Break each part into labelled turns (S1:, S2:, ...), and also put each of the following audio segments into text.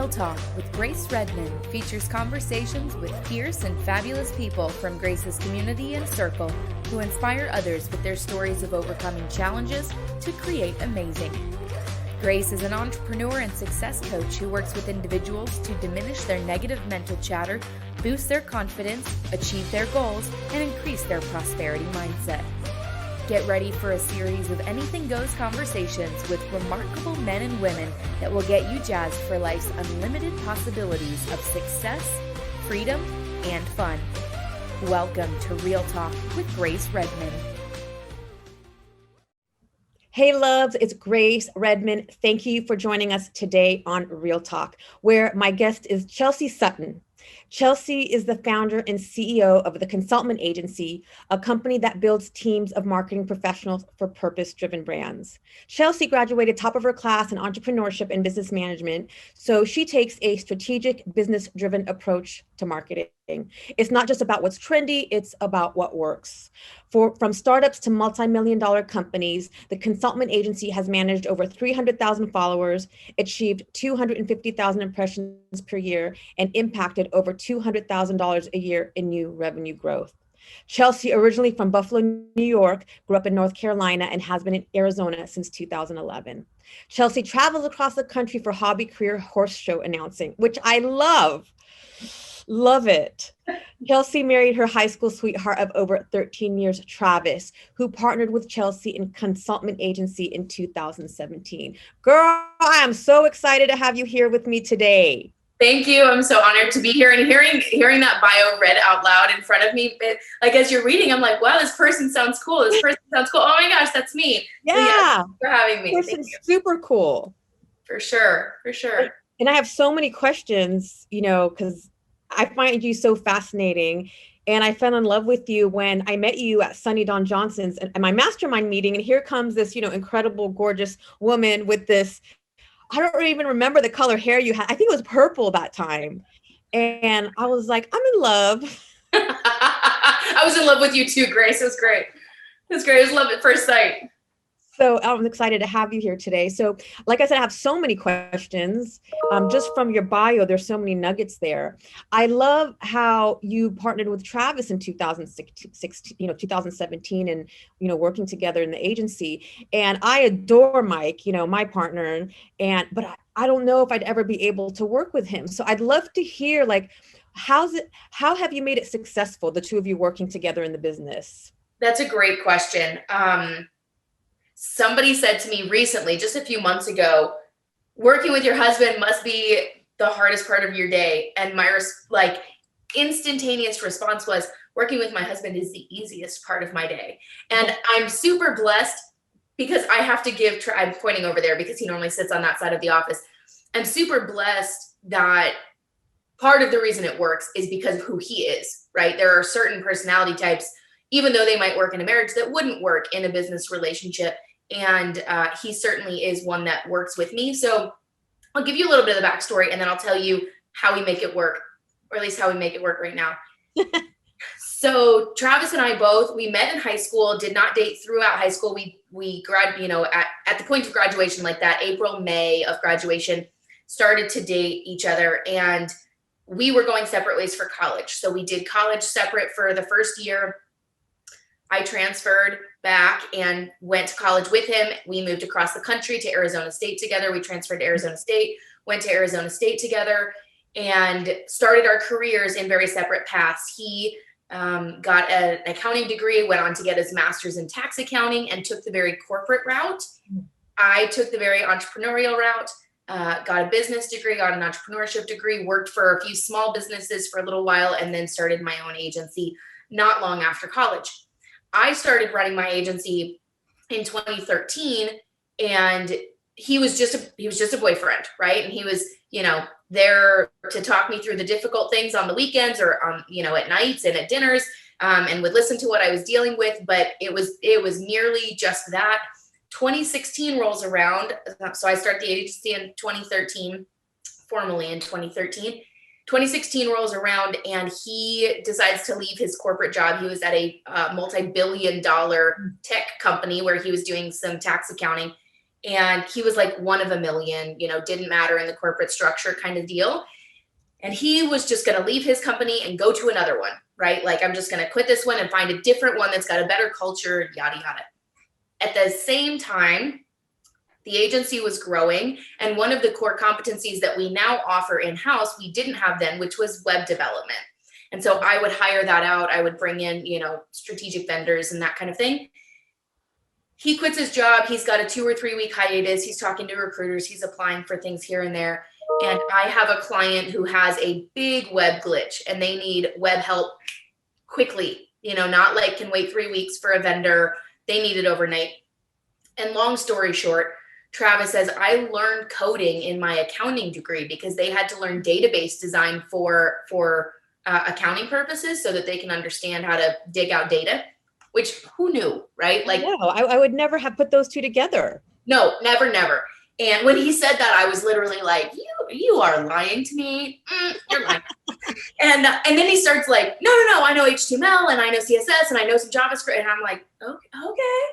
S1: Real Talk with Grace Redman features conversations with fierce and fabulous people from Grace's community and circle who inspire others with their stories of overcoming challenges to create amazing. Grace is an entrepreneur and success coach who works with individuals to diminish their negative mental chatter, boost their confidence, achieve their goals, and increase their prosperity mindset. Get ready for a series of anything goes conversations with remarkable men and women that will get you jazzed for life's unlimited possibilities of success, freedom, and fun. Welcome to Real Talk with Grace Redman.
S2: Hey loves, it's Grace Redman. Thank you for joining us today on Real Talk, where my guest is Chelsea Sutton. Chelsea is the founder and CEO of the ConsultMent Agency, a company that builds teams of marketing professionals for purpose-driven brands. Chelsea graduated top of her class in entrepreneurship and business management, so she takes a strategic, business-driven approach to marketing. It's not just about what's trendy, it's about what works. From startups to multi-million-dollar companies, the ConsultMent Agency has managed over 300,000 followers, achieved 250,000 impressions per year, and impacted over $200,000 a year in new revenue growth. Chelsea, originally from Buffalo, New York, grew up in North Carolina and has been in Arizona since 2011. Chelsea travels across the country for hobby career horse show announcing, which I love. Love it. Chelsea married her high school sweetheart of over 13 years, Travis, who partnered with Chelsea in ConsultMent Agency in 2017. Girl, I am so excited to have you here with me today.
S3: Thank you. I'm so honored to be here and hearing that bio read out loud in front of me. Like as you're reading, I'm like, wow, this person sounds cool. This person sounds cool. Oh my gosh, that's me.
S2: Yeah.
S3: So yes, thanks for having me.
S2: This person's super cool.
S3: For sure.
S2: And I have so many questions, because I find you so fascinating. And I fell in love with you when I met you at Sunny Dawn Johnson's and my mastermind meeting. And here comes this, incredible, gorgeous woman with this, I don't even remember the color hair you had. I think it was purple that time. And I was like, I'm in love.
S3: I was in love with you too, Grace. It was great. It was love at first sight.
S2: So I'm excited to have you here today. So like I said, I have so many questions. Just from your bio, there's so many nuggets there. I love how you partnered with Travis in 2017 and, working together in the agency. And I adore Mike, my partner, but I don't know if I'd ever be able to work with him. So I'd love to hear how have you made it successful, the two of you working together in the business?
S3: That's a great question. Somebody said to me recently, just a few months ago, working with your husband must be the hardest part of your day. And my instantaneous response was, working with my husband is the easiest part of my day. And I'm super blessed because I have to give, I'm pointing over there because he normally sits on that side of the office. I'm super blessed that part of the reason it works is because of who he is, right? There are certain personality types, even though they might work in a marriage, that wouldn't work in a business relationship. And he certainly is one that works with me. So I'll give you a little bit of the backstory and then I'll tell you how we make it work, or at least how we make it work right now. So Travis and I we met in high school, did not date throughout high school. We at the point of graduation, like that April, May of graduation, started to date each other. And we were going separate ways for college. So we did college separate for the first year. I transferred back and went to college with him. We moved across the country to Arizona State together. We transferred to Arizona State, went to Arizona State together, and started our careers in very separate paths. He got an accounting degree, went on to get his master's in tax accounting, and took the very corporate route. I took the very entrepreneurial route, got a business degree, got an entrepreneurship degree, worked for a few small businesses for a little while, and then started my own agency not long after college. I started running my agency in 2013, and he was just a boyfriend, right? And he was, there to talk me through the difficult things on the weekends or on, at nights and at dinners, and would listen to what I was dealing with. But it was merely just that. 2016 rolls around. So I started the agency in 2013, formally in 2013. 2016 rolls around and he decides to leave his corporate job. He was at a multi-billion-dollar tech company where he was doing some tax accounting. And he was like one of a million, didn't matter in the corporate structure kind of deal. And he was just going to leave his company and go to another one, right? Like, I'm just going to quit this one and find a different one that's got a better culture, yada, yada. At the same time, the agency was growing. And one of the core competencies that we now offer in-house, we didn't have then, which was web development. And so I would hire that out. I would bring in, strategic vendors and that kind of thing. He quits his job. He's got a 2 or 3 week hiatus. He's talking to recruiters. He's applying for things here and there. And I have a client who has a big web glitch and they need web help quickly, not like can wait 3 weeks for a vendor. They need it overnight. And long story short, Travis says, I learned coding in my accounting degree because they had to learn database design for accounting purposes so that they can understand how to dig out data, which who knew, right? Like,
S2: no, I would never have put those two together.
S3: No, never. And when he said that, I was literally like, you are lying to me. You're lying. And then he starts like, no, I know HTML and I know CSS and I know some JavaScript. And I'm like, okay.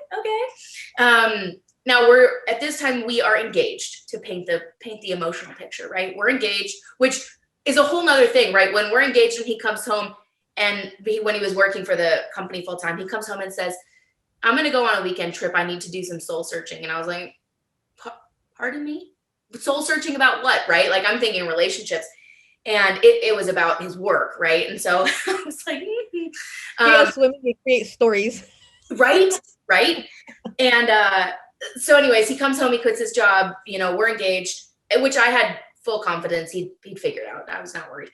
S3: Now at this time we are engaged to paint the emotional picture, right? We're engaged, which is a whole nother thing, right? When we're engaged and he comes home and when he was working for the company full time, he comes home and says, I'm going to go on a weekend trip. I need to do some soul searching. And I was like, pardon me? Soul searching about what, right? Like, I'm thinking relationships. And it was about his work, right? And so I was like,
S2: swimming, we create stories.
S3: Right. And so anyways, he comes home, he quits his job, we're engaged, which I had full confidence he'd figure it out. I was not worried.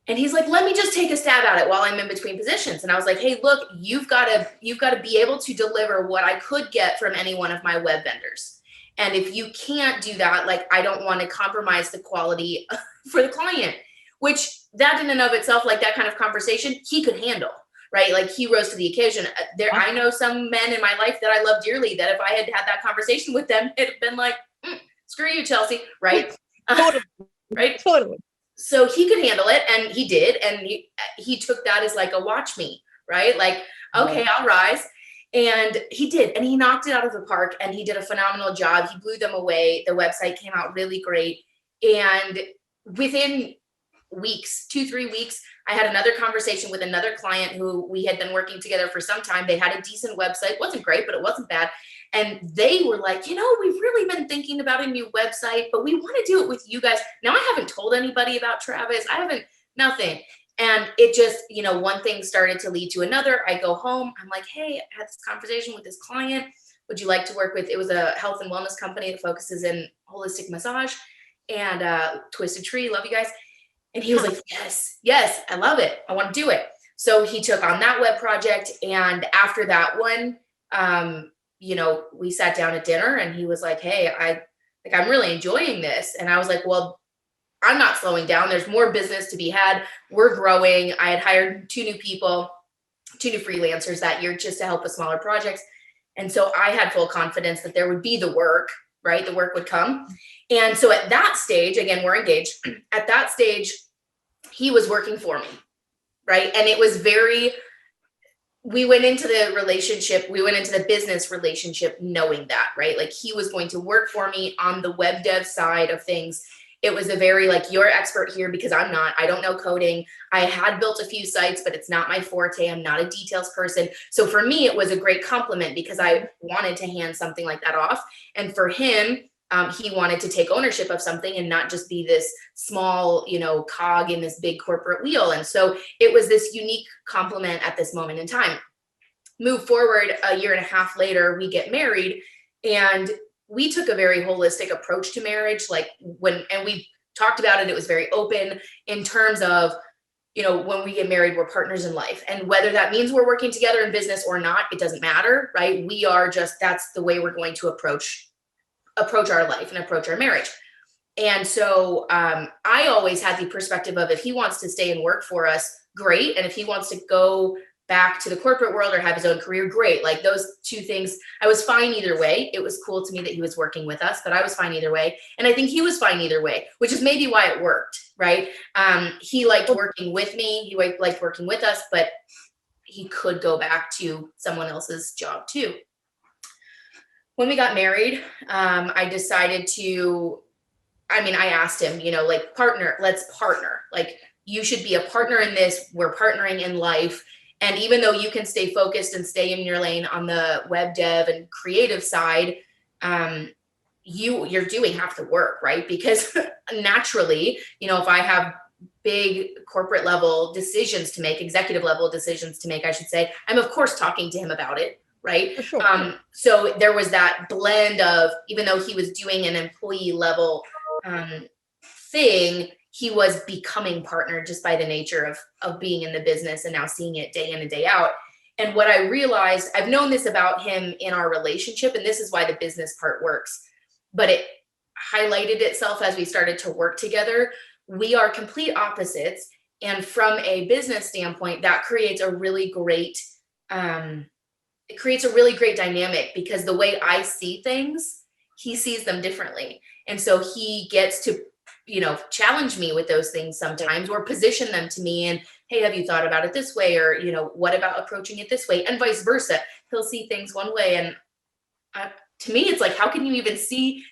S3: And he's like, let me just take a stab at it while I'm in between positions. And I was like, hey, look, you've got to be able to deliver what I could get from any one of my web vendors. And if you can't do that, like, I don't want to compromise the quality for the client, which that in and of itself, like that kind of conversation, he could handle, right? Like, he rose to the occasion. I know some men in my life that I love dearly that if I had had that conversation with them, it'd been like, screw you, Chelsea, right?
S2: Totally.
S3: Right?
S2: Totally.
S3: So he could handle it, and he did, and he took that as like a watch me, right? Like, okay, I'll rise. And he did, and he knocked it out of the park, and he did a phenomenal job. He blew them away. The website came out really great. And within weeks, 2-3 weeks, I had another conversation with another client who we had been working together for some time. They had a decent website. Wasn't great, but it wasn't bad. And they were like, we've really been thinking about a new website, but we want to do it with you guys. Now, I haven't told anybody about Travis. Nothing. And it just, one thing started to lead to another. I go home. I'm like, hey, I had this conversation with this client. Would you like to work with, it was a health and wellness company that focuses in holistic massage and Twisted Tree. Love you guys. And he was like, yes, I love it. I want to do it. So he took on that web project. And after that one, we sat down at dinner and he was like, hey, I'm really enjoying this. And I was like, well, I'm not slowing down. There's more business to be had. We're growing. I had hired 2 new people, 2 new freelancers that year just to help with smaller projects. And so I had full confidence that there would be the work, right? The work would come. And so at that stage, again, we're engaged. At that stage, he was working for me, right? And it was we went into the business relationship knowing that, right? Like, he was going to work for me on the web dev side of things. It was a very like, you're expert here because I don't know coding. I had built a few sites, but it's not my forte. I'm not a details person. So for me, it was a great compliment because I wanted to hand something like that off. And for him, he wanted to take ownership of something and not just be this small, cog in this big corporate wheel. And so it was this unique compliment at this moment in time. Move forward a year and a half later, we get married, and we took a very holistic approach to marriage. Like, and we talked about it, it was very open in terms of, when we get married, we're partners in life. And whether that means we're working together in business or not, it doesn't matter, right? We are that's the way we're going to approach our life and approach our marriage. And so I always had the perspective of, if he wants to stay and work for us, great. And if he wants to go back to the corporate world or have his own career, great. Like, those 2 things, I was fine either way. It was cool to me that he was working with us, but I was fine either way. And I think he was fine either way, which is maybe why it worked, right? He liked working with me. He liked working with us, but he could go back to someone else's job too. When we got married, I decided to, I asked him, like, partner, let's partner. Like, you should be a partner in this. We're partnering in life. And even though you can stay focused and stay in your lane on the web dev and creative side, you're doing half the work, right? Because naturally, if I have big corporate level decisions to make, executive level decisions to make, I should say, I'm of course talking to him about it, right?
S2: For sure.
S3: So there was that blend of, even though he was doing an employee level thing, he was becoming partner just by the nature of being in the business and now seeing it day in and day out. And what I realized, I've known this about him in our relationship, and this is why the business part works, but it highlighted itself as we started to work together. We are complete opposites. And from a business standpoint, that creates a really great, dynamic, because the way I see things, he sees them differently. And so he gets to, challenge me with those things sometimes, or position them to me and, hey, have you thought about it this way? Or, what about approaching it this way? And vice versa. He'll see things one way. And to me, it's like, how can you even see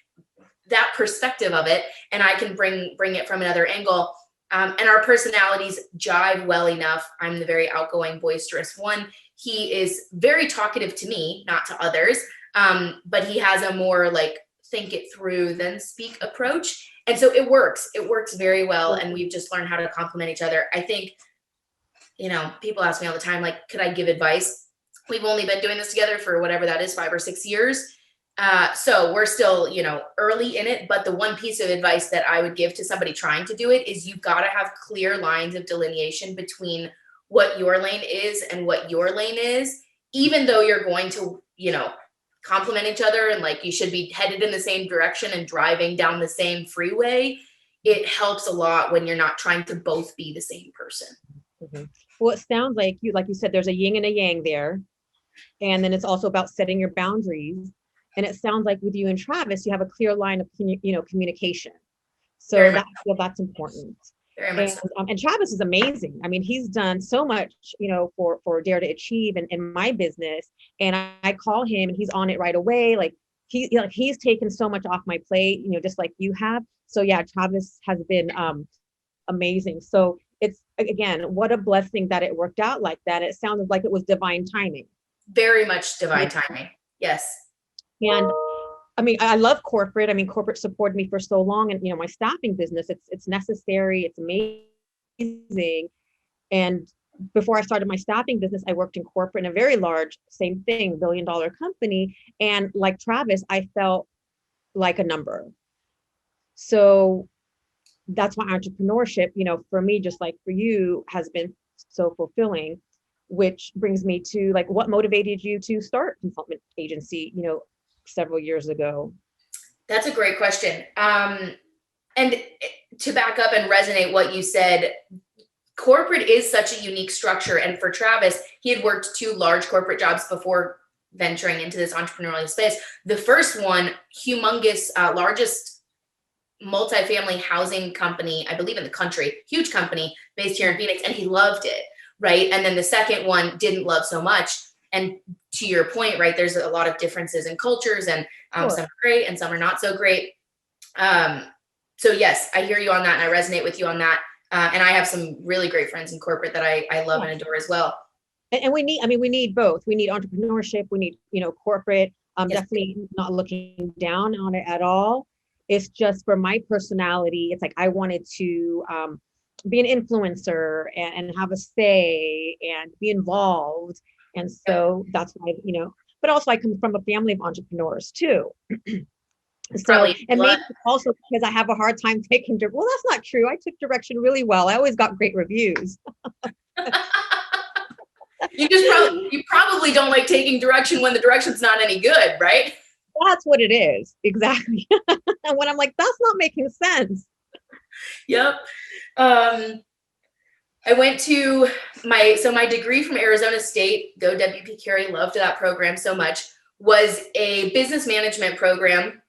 S3: that perspective of it? And I can bring it from another angle. And our personalities jive well enough. I'm the very outgoing, boisterous one. He is very talkative to me, not to others. But he has a more like think it through then speak approach. And so it works. It works very well. And we've just learned how to complement each other. I think, people ask me all the time, like, could I give advice? We've only been doing this together for whatever that is, 5 or 6 years. So we're still, early in it. But the one piece of advice that I would give to somebody trying to do it is you've got to have clear lines of delineation between what your lane is and what your lane is, even though you're going to, complement each other and like you should be headed in the same direction and driving down the same freeway. It helps a lot when you're not trying to both be the same person.
S2: Mm-hmm. Well, it sounds like you said, there's a yin and a yang there. And then it's also about setting your boundaries. And it sounds like with you and Travis, you have a clear line of, communication. So that's important.
S3: Very much so.
S2: And Travis is amazing. I mean, he's done so much, for Dare to Achieve and in my business. And I call him and he's on it right away. Like he's taken so much off my plate, just like you have. So yeah, Travis has been amazing. So it's, again, what a blessing that it worked out like that. It sounded like it was divine timing.
S3: Very much divine timing. Yes.
S2: And I love corporate. Corporate supported me for so long, and my staffing business, it's necessary, it's amazing. And before I started my staffing business, I worked in corporate in a very large, same thing, $1 billion company. And like Travis, I felt like a number. So that's why entrepreneurship, for me, just like for you, has been so fulfilling, which brings me to like, what motivated you to start ConsultMent Agency, several years ago?
S3: That's a great question. And to back up and resonate what you said, corporate is such a unique structure. And for Travis, he had worked 2 large corporate jobs before venturing into this entrepreneurial space. The first one, humongous, largest multifamily housing company, I believe in the country, huge company based here in Phoenix, and he loved it, right? And then the second one didn't love so much. And to your point, right, there's a lot of differences in cultures, and
S2: Sure.
S3: Some are great and some are not so great. So yes, I hear you on that, and I resonate with you on that. And I have some really great friends in corporate that I love and adore as well.
S2: And we need both. We need entrepreneurship. We need, corporate.
S3: Yes.
S2: Definitely not looking down on it at all. It's just for my personality. It's like I wanted to be an influencer and have a say and be involved. And so that's why, but also I come from a family of entrepreneurs too. So, and maybe also because I have a hard time taking, well, that's not true. I took direction really well. I always got great reviews.
S3: You probably don't like taking direction when the direction's not any good, right?
S2: That's what it is. Exactly. And when I'm like, that's not making sense.
S3: Yep. I went to my degree from Arizona State, go WP Carey, loved that program so much, was a business management program.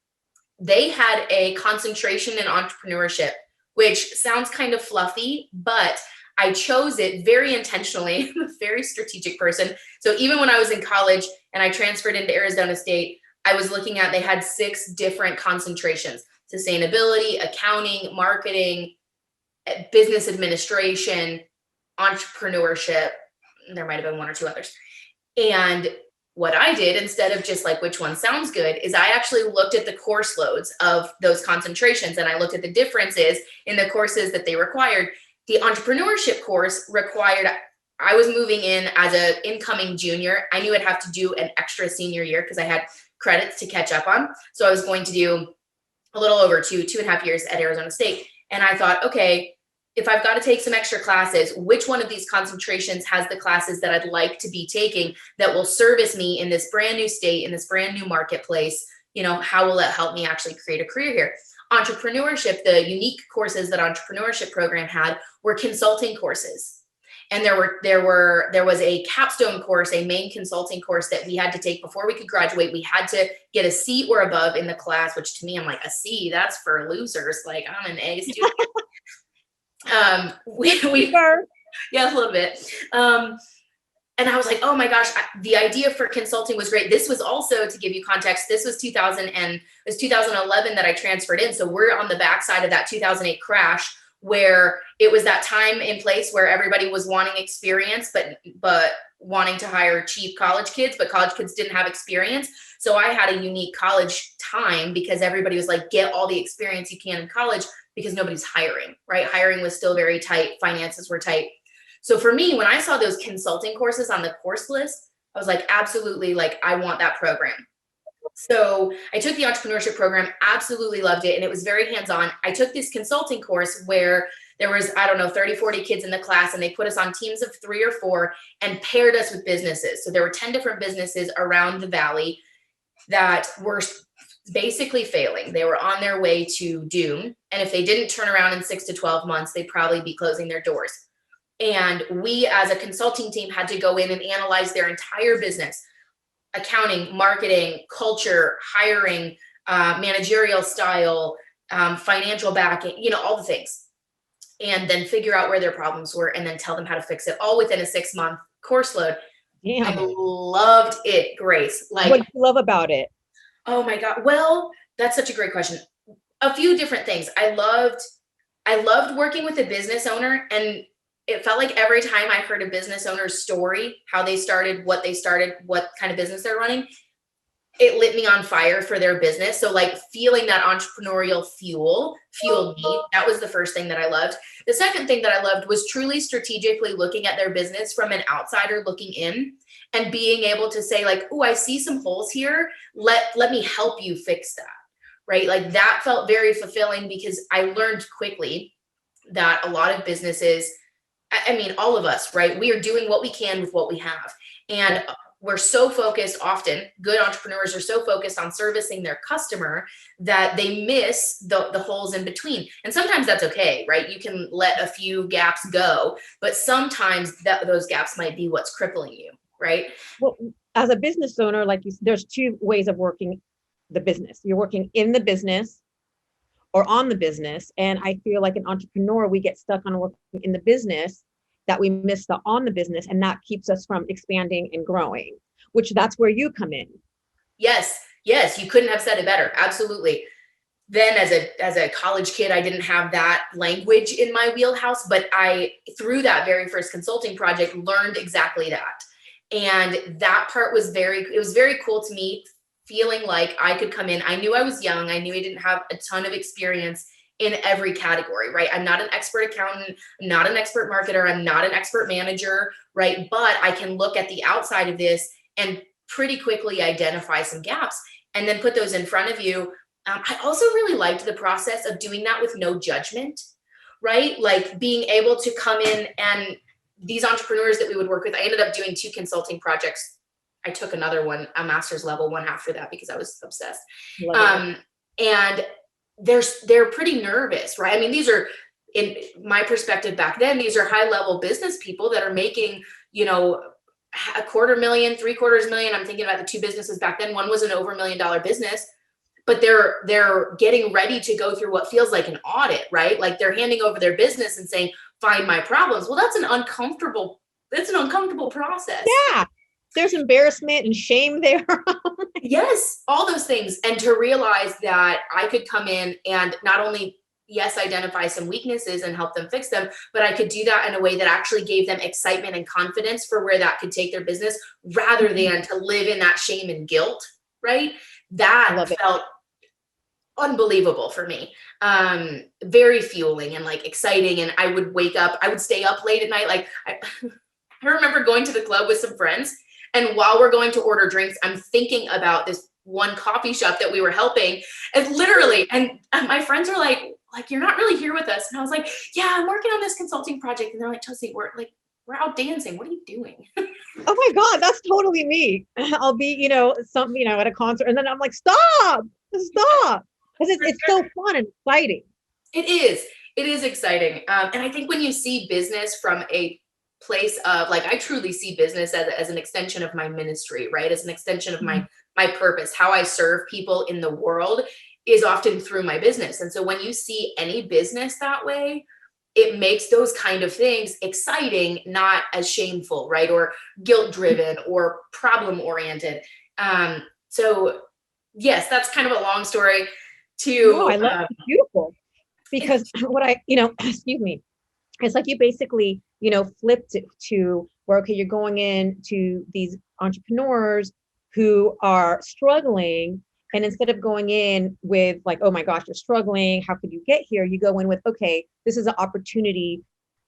S3: They had a concentration in entrepreneurship, which sounds kind of fluffy, but I chose it very intentionally. I'm a very strategic person. So even when I was in college and I transferred into Arizona State, I was looking at, they had 6 different concentrations: sustainability, accounting, marketing, business administration, entrepreneurship. There might've been 1 or 2 others. And what I did, instead of just like, which one sounds good, is I actually looked at the course loads of those concentrations, and I looked at the differences in the courses that they required. The entrepreneurship course required, I was moving in as an incoming junior. I knew I'd have to do an extra senior year because I had credits to catch up on. So I was going to do a little over 2.5 years at Arizona State. And I thought, okay, if I've got to take some extra classes, which one of these concentrations has the classes that I'd like to be taking that will service me in this brand new state, in this brand new marketplace? How will it help me actually create a career here? Entrepreneurship, the unique courses that entrepreneurship program had were consulting courses. And there was a capstone course, a main consulting course that we had to take before we could graduate. We had to get a C or above in the class, which to me, I'm like, a C, that's for losers. Like, I'm an A student. Yeah, a little bit. And I was like, oh my gosh, the idea for consulting was great. This was also, to give you context, this was 2011 that I transferred in. So we're on the backside of that 2008 crash, where it was that time and place where everybody was wanting experience, but wanting to hire cheap college kids, but college kids didn't have experience. So I had a unique college time because everybody was like, get all the experience you can in college, because nobody's hiring, right? Hiring was still very tight. Finances were tight. So for me, when I saw those consulting courses on the course list, I was like, absolutely, like, I want that program. So I took the entrepreneurship program, absolutely loved it. And it was very hands-on. I took this consulting course where there was, 30, 40 kids in the class, and they put us on teams of 3 or 4 and paired us with businesses. So there were 10 different businesses around the valley that were basically failing. They were on their way to doom. And if they didn't turn around in 6 to 12 months, they'd probably be closing their doors. And we, as a consulting team, had to go in and analyze their entire business: accounting, marketing, culture, hiring, managerial style, financial backing, all the things. And then figure out where their problems were, and then tell them how to fix it, all within a 6-month course load.
S2: Damn.
S3: I loved it, Grace. Like,
S2: what do you love about it?
S3: Oh my God. Well, that's such a great question. A few different things. I loved working with a business owner, and it felt like every time I heard a business owner's story, how they started, what kind of business they're running, it lit me on fire for their business. So like feeling that entrepreneurial fueled me. That was the first thing that I loved. The second thing that I loved was truly strategically looking at their business from an outsider looking in, and being able to say like, oh, I see some holes here. Let me help you fix that. Right? Like, that felt very fulfilling, because I learned quickly that a lot of businesses, all of us, right? We are doing what we can with what we have. And we're so focused, often good entrepreneurs are so focused on servicing their customer that they miss the holes in between. And sometimes that's okay, right? You can let a few gaps go, but sometimes those gaps might be what's crippling you, right?
S2: Well, as a business owner, there's 2 ways of working the business. You're working in the business or on the business. And I feel like an entrepreneur, we get stuck on working in the business, that we miss the on the business, and that keeps us from expanding and growing, which that's where you come in.
S3: Yes, you couldn't have said it better. Absolutely. Then as a college kid, I didn't have that language in my wheelhouse, but I, through that very first consulting project, learned exactly that. And that part was it was very cool to me, feeling like I could come in. I knew I was young. I knew I didn't have a ton of experience in every category, right? I'm not an expert accountant, I'm not an expert marketer, I'm not an expert manager, right? But I can look at the outside of this and pretty quickly identify some gaps and then put those in front of you. I also really liked the process of doing that with no judgment, right? Like being able to come in, and these entrepreneurs that we would work with, I ended up doing 2 consulting projects. I took another one, a master's level one after that, because I was obsessed. And they're pretty nervous, right? These are, in my perspective back then, these are high level business people that are making, $250,000, $750,000. I'm thinking about the 2 businesses back then. One was an over $1 million business, but they're getting ready to go through what feels like an audit, right? Like they're handing over their business and saying, find my problems. Well, that's an uncomfortable process.
S2: Yeah. There's embarrassment and shame there.
S3: Yes, all those things. And to realize that I could come in and not only, yes, identify some weaknesses and help them fix them, but I could do that in a way that actually gave them excitement and confidence for where that could take their business rather than to live in that shame and guilt, right? That felt unbelievable for me. Very fueling and like exciting. And I would wake up, I would stay up late at night. Like I remember going to the club with some friends, and while we're going to order drinks, I'm thinking about this one coffee shop that we were helping, and literally, and my friends are like, you're not really here with us. And I was like, yeah, I'm working on this consulting project. And they're like, Chelsea, we're out dancing. What are you doing?
S2: Oh my God, that's totally me. I'll be, at a concert, and then I'm like, stop. Because it's so fun and exciting.
S3: It is exciting. And I think when you see business from a place of like, I truly see business as an extension of my ministry, right? As an extension of my purpose. How I serve people in the world is often through my business. And so when you see any business that way, it makes those kind of things exciting, not as shameful, right? Or guilt driven or problem oriented. So yes, that's kind of a long story
S2: No, I love it. Beautiful. Because excuse me, it's like you basically, flipped it to where, okay, you're going in to these entrepreneurs who are struggling. And instead of going in with like, oh my gosh, you're struggling, how could you get here? You go in with, okay, this is an opportunity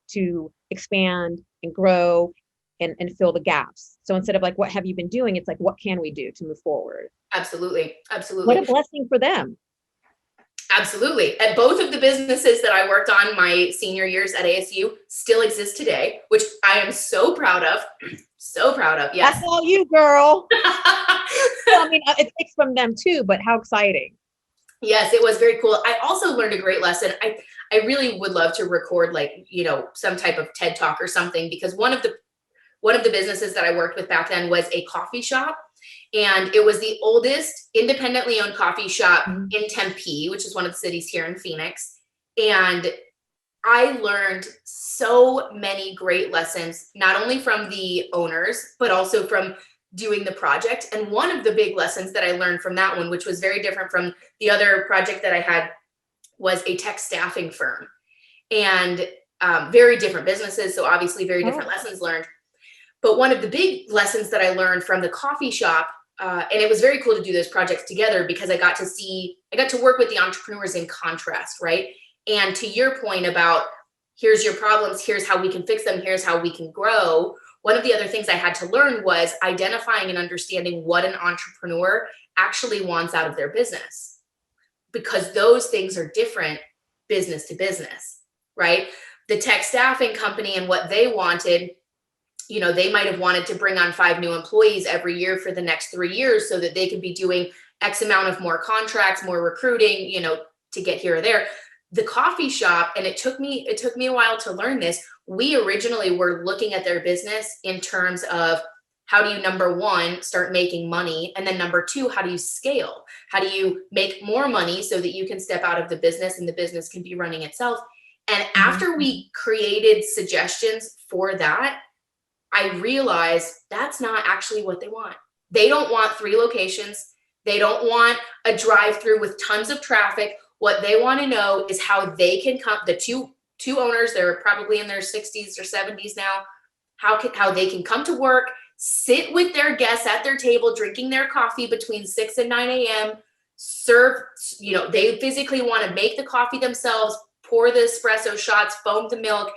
S2: to expand and grow and fill the gaps. So instead of like, what have you been doing? It's like, what can we do to move forward?
S3: Absolutely.
S2: What a blessing for them.
S3: Absolutely. And both of the businesses that I worked on my senior years at ASU still exist today, which I am so proud of. So proud of. Yes.
S2: That's all you, girl. I mean, it takes from them too, but how exciting.
S3: Yes, it was very cool. I also learned a great lesson. I really would love to record like, some type of TED Talk or something, because one of the businesses that I worked with back then was a coffee shop. And it was the oldest independently owned coffee shop in Tempe, which is one of the cities here in Phoenix. And I learned so many great lessons, not only from the owners, but also from doing the project. And one of the big lessons that I learned from that one, which was very different from the other project that I had, was a tech staffing firm. And very different businesses. So obviously very different lessons learned. But one of the big lessons that I learned from the coffee shop, and it was very cool to do those projects together because I got to work with the entrepreneurs in contrast, right? And to your point about here's your problems, here's how we can fix them, here's how we can grow. One of the other things I had to learn was identifying and understanding what an entrepreneur actually wants out of their business, because those things are different business to business, right? The tech staffing company and what they wanted, they might have wanted to bring on 5 new employees every year for the next 3 years so that they could be doing X amount of more contracts, more recruiting, to get here or there. The coffee shop, and it took me a while to learn this. We originally were looking at their business in terms of how do you, number one, start making money? And then number two, how do you scale? How do you make more money so that you can step out of the business and the business can be running itself? And after we created suggestions for that, I realized that's not actually what they want. They don't want 3 locations. They don't want a drive-through with tons of traffic. What they want to know is how they can come, the two owners, they're probably in their 60s or 70s now, how they can come to work, sit with their guests at their table, drinking their coffee between 6 and 9 a.m., serve, they physically want to make the coffee themselves, pour the espresso shots, foam the milk,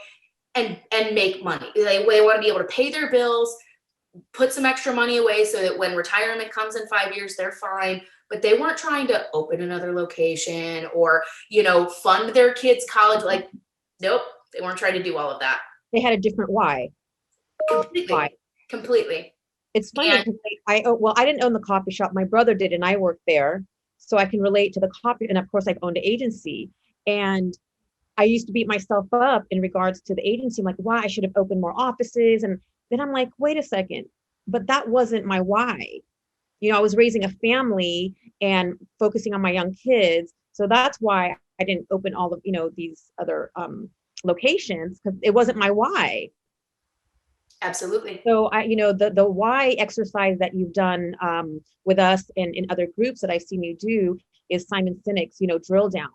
S3: and make money. They want to be able to pay their bills, put some extra money away so that when retirement comes in 5 years, they're fine. But they weren't trying to open another location or, fund their kids' college. Like, nope, they weren't trying to do all of that.
S2: They had a different why.
S3: Completely.
S2: It's funny. I didn't own the coffee shop. My brother did, and I worked there. So I can relate to the coffee. And of course, I've owned an agency. And I used to beat myself up in regards to the agency. I'm like, why? I should have opened more offices. And then I'm like, wait a second, but that wasn't my why. I was raising a family and focusing on my young kids. So that's why I didn't open all of, these other locations, because it wasn't my why.
S3: Absolutely.
S2: So the why exercise that you've done with us and in other groups that I've seen you do is Simon Sinek's, drill down.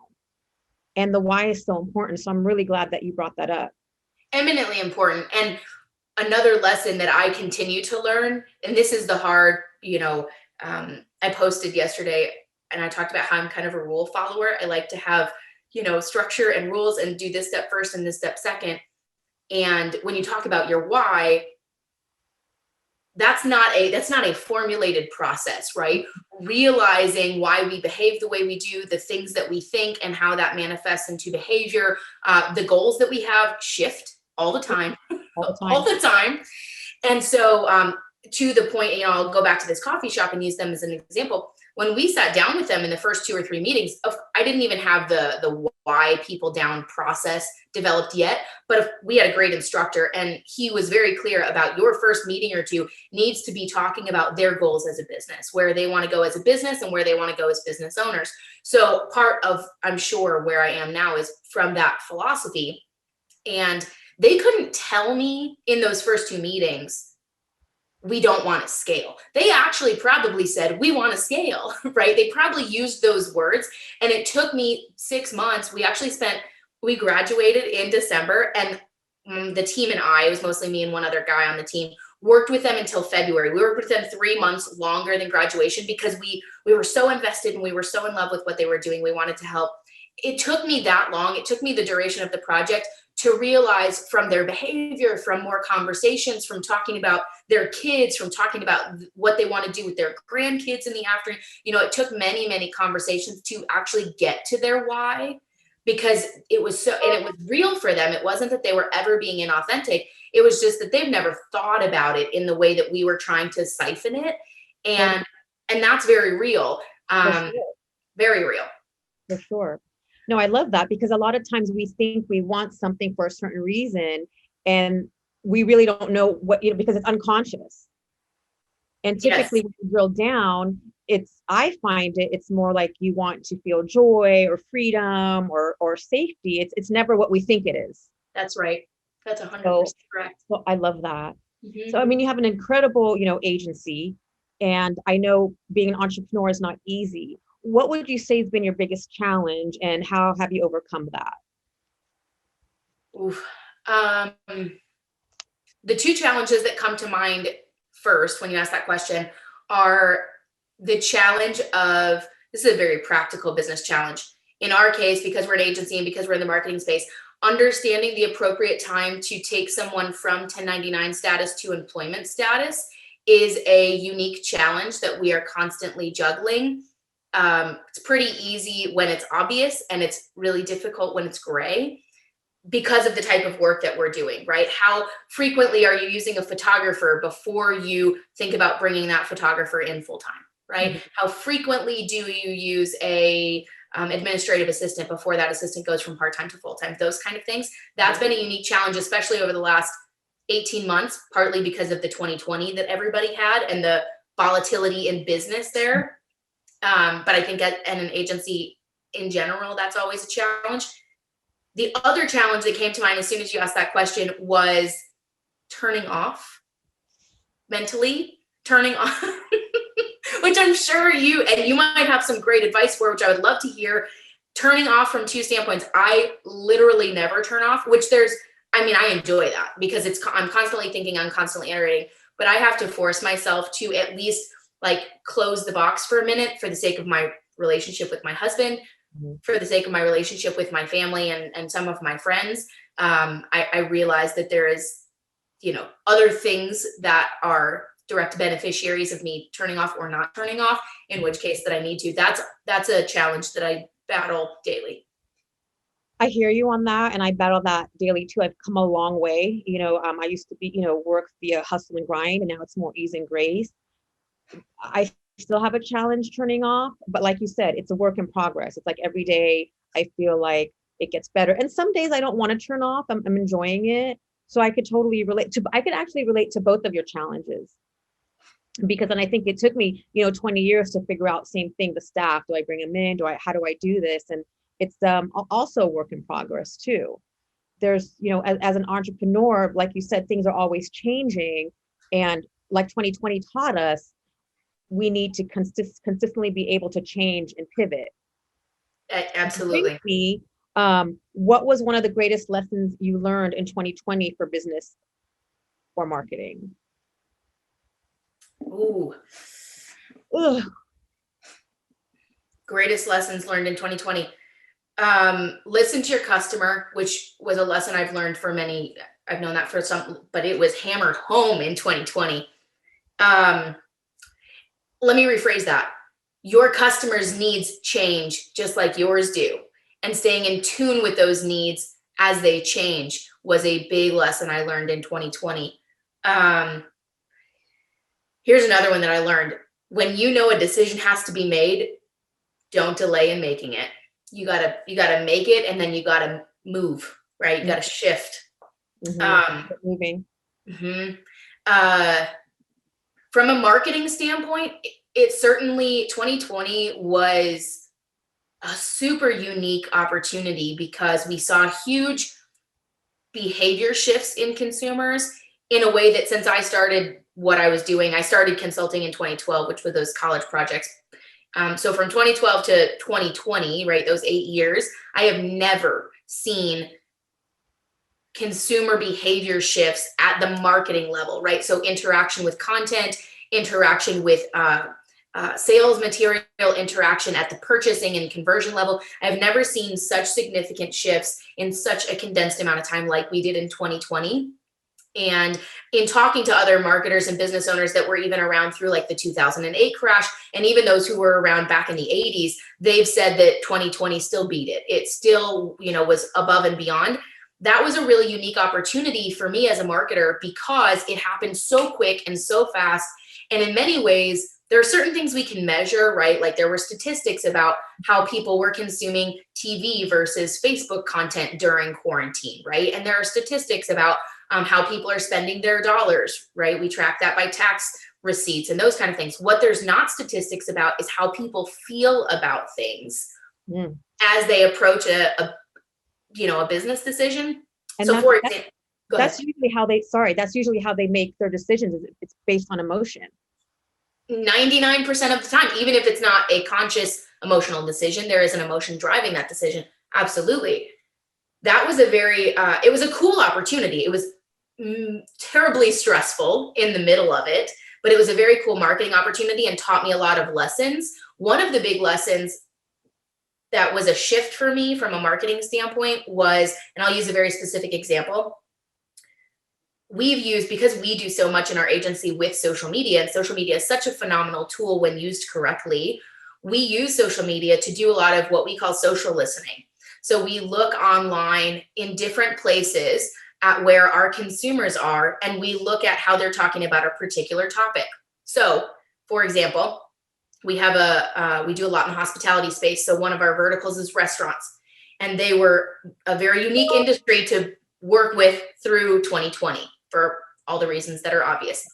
S2: And the why is so important. So I'm really glad that you brought that up.
S3: Eminently important. And another lesson that I continue to learn, and this is the hard, I posted yesterday and I talked about how I'm kind of a rule follower. I like to have, structure and rules and do this step first and this step second. And when you talk about your why, that's not a formulated process, right? Realizing why we behave the way we do, the things that we think and how that manifests into behavior, the goals that we have shift all the time, all the time. And so to the point, I'll go back to this coffee shop and use them as an example. When we sat down with them in the first 2 or 3 meetings, I didn't even have the why people down process developed yet, but we had a great instructor and he was very clear about your first meeting or two needs to be talking about their goals as a business, where they want to go as a business and where they want to go as business owners. So part of, I'm sure, where I am now is from that philosophy. And they couldn't tell me in those first 2 meetings, we don't want to scale. They actually probably said, we want to scale, right? They probably used those words. And it took me 6 months. We graduated in December and the team and I, it was mostly me and one other guy on the team, worked with them until February. We worked with them 3 months longer than graduation because we were so invested and we were so in love with what they were doing. We wanted to help. It took me that long. It took me the duration of the project to realize from their behavior, from more conversations, from talking about their kids, from talking about what they want to do with their grandkids in the afternoon. It took many, many conversations to actually get to their why, because it was and it was real for them. It wasn't that they were ever being inauthentic. It was just that they've never thought about it in the way that we were trying to siphon it. And that's very real. Very real.
S2: For sure. No, I love that because a lot of times we think we want something for a certain reason and we really don't know what, because it's unconscious. And typically when you drill down, I find it's more like you want to feel joy or freedom or safety. It's never what we think it is.
S3: That's right. That's 100% correct.
S2: So I love that. Mm-hmm. So, you have an incredible, agency, and I know being an entrepreneur is not easy. What would you say has been your biggest challenge and how have you overcome that?
S3: Oof. The 2 challenges that come to mind first when you ask that question are the challenge of, this is a very practical business challenge. In our case, because we're an agency and because we're in the marketing space, understanding the appropriate time to take someone from 1099 status to employment status is a unique challenge that we are constantly juggling. It's pretty easy when it's obvious and it's really difficult when it's gray because of the type of work that we're doing, right? How frequently are you using a photographer before you think about bringing that photographer in full time, right? Mm-hmm. How frequently do you use a administrative assistant before that assistant goes from part-time to full-time? Those kind of things. That's been a unique challenge, especially over the last 18 months, partly because of the 2020 that everybody had and the volatility in business there. But I think at an agency in general, that's always a challenge. The other challenge that came to mind as soon as you asked that question was turning off mentally, turning off, which I'm sure you might have some great advice for, which I would love to hear. Turning off from 2 standpoints. I literally never turn off, which I enjoy that because I'm constantly thinking, I'm constantly iterating, but I have to force myself to at least close the box for a minute for the sake of my relationship with my husband, mm-hmm. for the sake of my relationship with my family and some of my friends. I realize that there is, other things that are direct beneficiaries of me turning off or not turning off, in which case that I need to. That's a challenge that I battle daily.
S2: I hear you on that. And I battle that daily too. I've come a long way. I used to be, work via hustle and grind, and now it's more ease and grace. I still have a challenge turning off, but like you said, it's a work in progress. It's like every day I feel like it gets better. And some days I don't want to turn off. I'm enjoying it. So I could totally I could actually relate to both of your challenges. Because then I think it took me, 20 years to figure out same thing, the staff. Do I bring them in? How do I do this? And it's also a work in progress too. there's, as an entrepreneur, like you said, things are always changing. And like 2020 taught us, we need to consistently be able to change and pivot.
S3: Absolutely.
S2: What was one of the greatest lessons you learned in 2020 for business or marketing?
S3: Ooh.
S2: Ugh.
S3: Greatest lessons learned in 2020. Listen to your customer, which was a lesson I've learned for many. I've known that for some, but it was hammered home in 2020. Let me rephrase that. Your customers' needs change just like yours do. And staying in tune with those needs as they change was a big lesson I learned in 2020. Here's another one that I learned. When you know a decision has to be made, don't delay in making it. You gotta make it, and then you gotta move, right? You gotta shift.
S2: Moving.
S3: From a marketing standpoint, it certainly 2020 was a super unique opportunity because we saw huge behavior shifts in consumers in a way that since I started what I was doing, I started consulting in 2012, which were those college projects. So from 2012 to 2020, right, those 8 years, I have never seen consumer behavior shifts at the marketing level, right? So interaction with content, interaction with sales material, interaction at the purchasing and conversion level. I've never seen such significant shifts in such a condensed amount of time like we did in 2020. And in talking to other marketers and business owners that were even around through like the 2008 crash, and even those who were around back in the 80s, they've said that 2020 still beat it. It still, was above and beyond. That was a really unique opportunity for me as a marketer because it happened so quick and so fast. And in many ways, there are certain things we can measure, right? Like there were statistics about how people were consuming TV versus Facebook content during quarantine, right? And there are statistics about how people are spending their dollars, right? We track that by tax receipts and those kind of things. What there's not statistics about is how people feel about things as they approach a business decision.
S2: And
S3: so for example,
S2: that's usually how they make their decisions. It's based on emotion.
S3: 99% of the time, even if it's not a conscious emotional decision, there is an emotion driving that decision. Absolutely. That was it was a cool opportunity. It was terribly stressful in the middle of it, but it was a very cool marketing opportunity and taught me a lot of lessons. One of the big lessons that was a shift for me from a marketing standpoint was, and I'll use a very specific example. Because we do so much in our agency with social media, and social media is such a phenomenal tool when used correctly, we use social media to do a lot of what we call social listening. So we look online in different places at where our consumers are, and we look at how they're talking about a particular topic. So, for example, we do a lot in the hospitality space. So one of our verticals is restaurants, and they were a very unique industry to work with through 2020 for all the reasons that are obvious.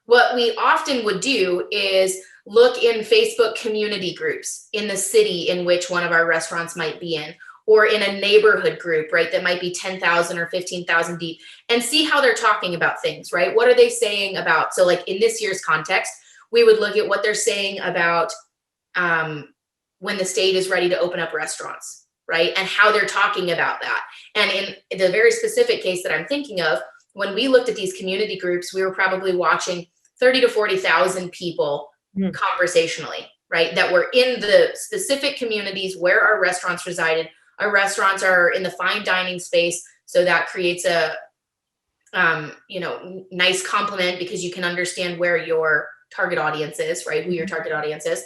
S3: What we often would do is look in Facebook community groups in the city in which one of our restaurants might be in, or in a neighborhood group, right, that might be 10,000 or 15,000 deep, and see how they're talking about things, right? What are they saying about, so like in this year's context, we would look at what they're saying about when the state is ready to open up restaurants, right? And how they're talking about that. And in the very specific case that I'm thinking of, when we looked at these community groups, we were probably watching 30 to 40,000 people conversationally, right? That were in the specific communities where our restaurants resided. Our restaurants are in the fine dining space, so that creates a nice complement because you can understand where your target audience is, right? Who your target audience is.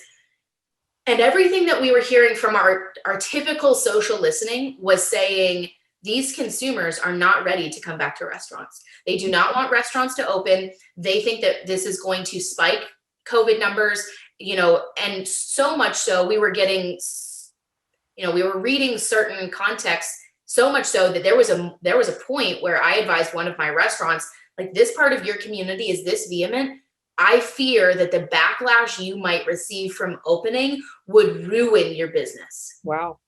S3: And everything that we were hearing from our typical social listening was saying these consumers are not ready to come back to restaurants. They do not want restaurants to open. They think that this is going to spike COVID numbers, and so much so we were getting we were reading certain contexts, so much so that there was a point where I advised one of my restaurants, like, this part of your community is this vehement. I fear that the backlash you might receive from opening would ruin your business.
S2: Wow.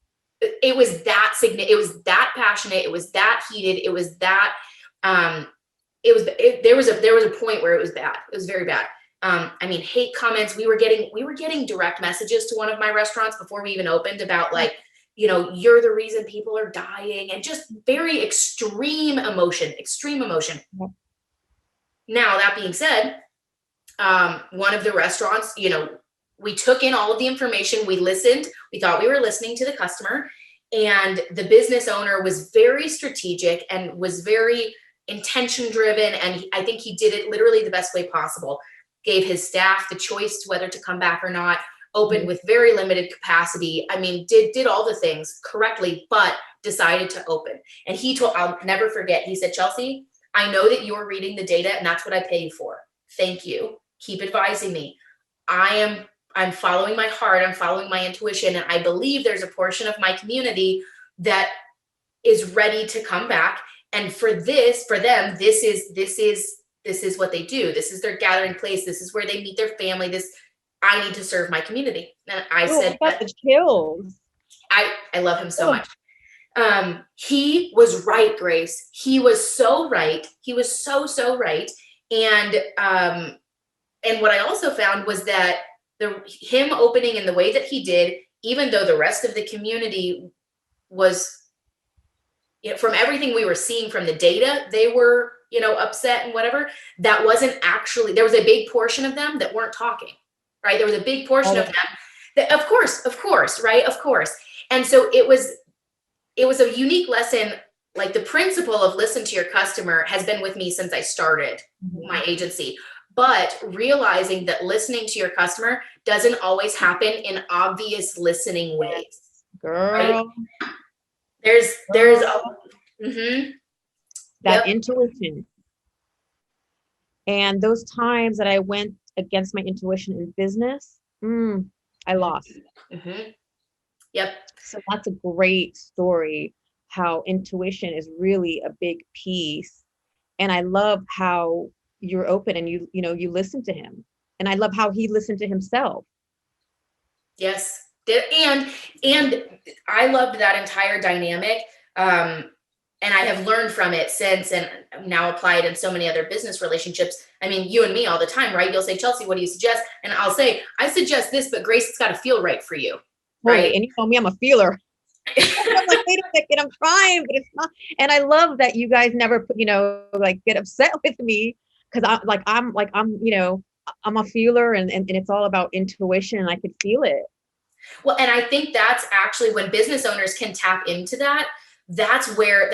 S3: it was that significant. It was that passionate. It was that heated. It was that, there was a point where it was bad. It was very bad. I mean, hate comments. We were getting direct messages to one of my restaurants before we even opened about like, you know, you're the reason people are dying, and just very extreme emotion. Now, that being said, one of the restaurants, you know, we took in all of the information, we listened, we thought we were listening to the customer, and the business owner was very strategic and was very intention driven. And I think he did it literally the best way possible. Gave his staff the choice to whether to come back or not, opened with very limited capacity. I mean, did all the things correctly, but decided to open. And I'll never forget, he said, Chelsea, I know that you're reading the data and that's what I pay you for. Thank you. Keep advising me. I'm following my heart. I'm following my intuition. And I believe there's a portion of my community that is ready to come back. And for them, this is what they do. This is their gathering place. This is where they meet their family. I need to serve my community. And I said,
S2: I got the chills.
S3: I love him so much. He was right, Grace. He was so right. He was so right. And what I also found was that him opening in the way that he did, even though the rest of the community was, you know, from everything we were seeing from the data, they were, you know, upset and whatever. That wasn't actually, there was a big portion of them that weren't talking, right? There was a big portion of them that, of course, right? Of course. And so it was a unique lesson. Like, the principle of listen to your customer has been with me since I started my agency. But realizing that listening to your customer doesn't always happen in obvious listening ways.
S2: Girl.
S3: Right?
S2: That intuition. And those times that I went against my intuition in business, I lost.
S3: Yep.
S2: So that's a great story, how intuition is really a big piece. And I love how you're open and you listen to him. And I love how he listened to himself.
S3: Yes. And I loved that entire dynamic. And I have learned from it since, and now applied in so many other business relationships. I mean, you and me all the time, right? You'll say, Chelsea, what do you suggest? And I'll say, I suggest this, but Grace, it's got to feel right for you. Right.
S2: And you know me, I'm a feeler. I'm like, wait a second, I'm trying, but it's not. And I love that you guys never, get upset with me, because I'm a feeler, and it's all about intuition, and I could feel it.
S3: Well, and I think that's actually when business owners can tap into that. That's where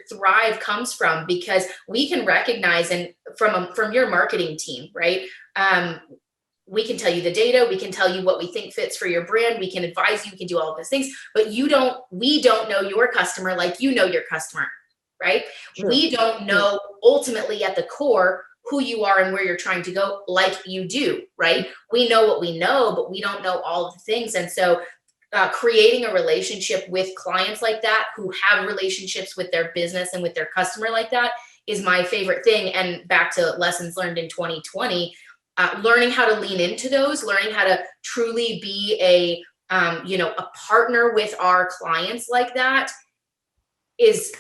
S3: Thrive comes from, because we can recognize, and from your marketing team, right? We can tell you the data, we can tell you what we think fits for your brand, we can advise you, we can do all of those things, but we don't know your customer like you know your customer, right? Sure. We don't know ultimately at the core who you are and where you're trying to go like you do, right? We know what we know, but we don't know all of the things. And so creating a relationship with clients like that, who have relationships with their business and with their customer like that, is my favorite thing. And back to lessons learned in 2020, learning how to lean into those, learning how to truly be a partner with our clients like that is